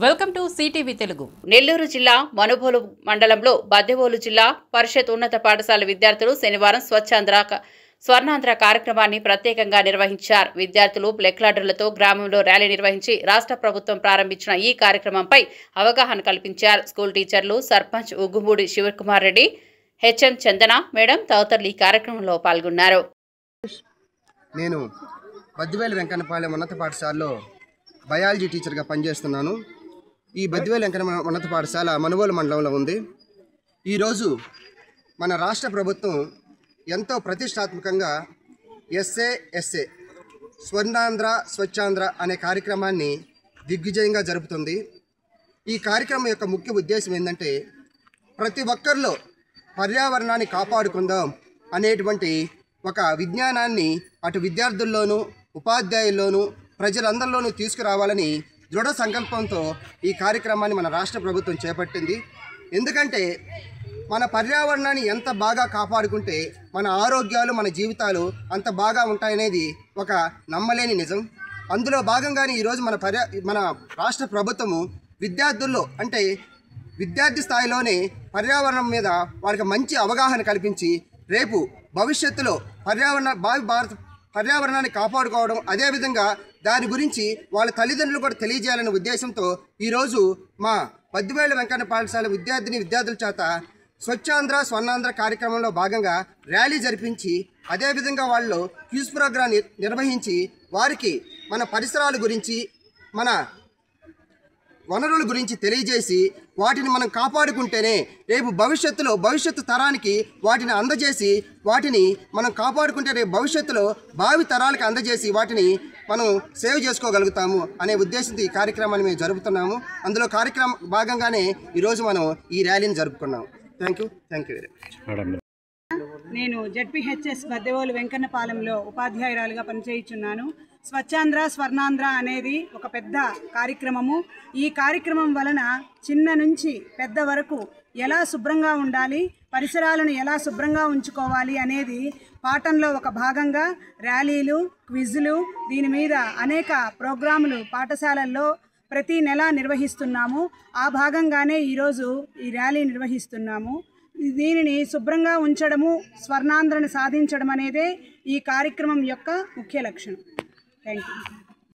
Welcome to CTV Telugu. Nellore జిల్లా మనుబోలు మండలంలో బద్దెవోలు జిల్లా పరిషత్ ఉన్నత పాఠశాల విద్యార్థులు శనివారం స్వర్ణాంధ్ర కార్యక్రమాన్ని ప్రత్యేకంగా నిర్వహించారు. విద్యార్థులు ప్లెక్లార్డులతో గ్రామంలో ర్యాలీ నిర్వహించి రాష్ట్ర ప్రభుత్వం ప్రారంభించిన ఈ కార్యక్రమంపై అవగాహన కల్పించారు. స్కూల్ టీచర్లు, సర్పంచ్ ఉగ్గుమూడి శివకుమార్ రెడ్డి, హెచ్ఎం చందన మేడం తదితరులు ఈ కార్యక్రమంలో పాల్గొన్నారు. నేను బద్దివేలు వెంకన్నపాలెం ఉన్నత పాఠశాలలో బయాలజీ టీచర్గా పనిచేస్తున్నాను. ఈ బద్దివేలు వెంకన్న ఉన్నత పాఠశాల మనుబోలు మండలంలో ఉంది. ఈరోజు మన రాష్ట్ర ప్రభుత్వం ఎంతో ప్రతిష్టాత్మకంగా ఎస్ఏ స్వర్ణాంధ్ర స్వచ్ఛాంధ్ర అనే కార్యక్రమాన్ని దిగ్విజయంగా జరుపుతుంది. ఈ కార్యక్రమం యొక్క ముఖ్య ఉద్దేశం ఏంటంటే ప్రతి ఒక్కరిలో పర్యావరణాన్ని కాపాడుకుందాం అనేటువంటి ఒక విజ్ఞానాన్ని అటు విద్యార్థుల్లోనూ ఉపాధ్యాయుల్లోనూ ప్రజలందరిలోనూ తీసుకురావాలని దృఢ సంకల్పంతో ఈ కార్యక్రమాన్ని మన రాష్ట్ర ప్రభుత్వం చేపట్టింది. ఎందుకంటే మన పర్యావరణాన్ని ఎంత బాగా కాపాడుకుంటే మన ఆరోగ్యాలు, మన జీవితాలు అంత బాగా ఉంటాయనేది ఒక నమ్మలేని నిజం. అందులో భాగంగానే ఈరోజు మన రాష్ట్ర ప్రభుత్వము విద్యార్థుల్లో అంటే విద్యార్థి స్థాయిలోనే పర్యావరణం మీద వాళ్ళకి మంచి అవగాహన కల్పించి రేపు భవిష్యత్తులో పర్యావరణాన్ని కాపాడుకోవడం, అదేవిధంగా దాని గురించి వాళ్ళ తల్లిదండ్రులు కూడా తెలియజేయాలనే ఉద్దేశంతో ఈరోజు మా బద్దివేలు వెంకన్న పాఠశాల విద్యార్థుల చేత స్వచ్ఛాంధ్ర స్వర్ణాంధ్ర కార్యక్రమంలో భాగంగా ర్యాలీ జరిపించి అదేవిధంగా వాళ్ళు క్విజ్ ప్రోగ్రాం నిర్వహించి వారికి మన పరిసరాల గురించి, మన వనరుల గురించి తెలియజేసి వాటిని మనం కాపాడుకుంటేనే రేపు భవిష్యత్తు తరానికి వాటిని అందజేసి వాటిని మనం కాపాడుకుంటే రేపు భవిష్యత్తులో భావి తరాలకు అందజేసి వాటిని మనం సేవ్ చేసుకోగలుగుతాము అనే ఉద్దేశంతో ఈ కార్యక్రమాన్ని మేము జరుపుతున్నాము. అందులో కార్యక్రమం భాగంగానే ఈరోజు మనం ఈ ర్యాలీని జరుపుకున్నాము. Thank you very much. నేను జెడ్పీహెచ్ఎస్ బద్దెవోలు వెంకన్నపాలెంలో ఉపాధ్యాయురాలుగా పనిచేయుచున్నాను. స్వచ్ఛాంధ్ర స్వర్ణాంధ్ర అనేది ఒక పెద్ద కార్యక్రమము. ఈ కార్యక్రమం వలన చిన్న నుంచి పెద్ద వరకు ఎలా శుభ్రంగా ఉండాలి, పరిసరాలను ఎలా శుభ్రంగా ఉంచుకోవాలి అనేది పాఠంలో ఒక భాగంగా ర్యాలీలు, క్విజ్లు, దీని మీద అనేక ప్రోగ్రాములు పాఠశాలల్లో ప్రతి నెల నిర్వహిస్తున్నాము. ఆ భాగంగానే ఈరోజు ఈ ర్యాలీ నిర్వహిస్తున్నాము. దీనిని శుభ్రంగా ఉంచడము, స్వర్ణాంధ్రను సాధించడం అనేదే ఈ కార్యక్రమం యొక్క ముఖ్య లక్ష్యం. Thank you.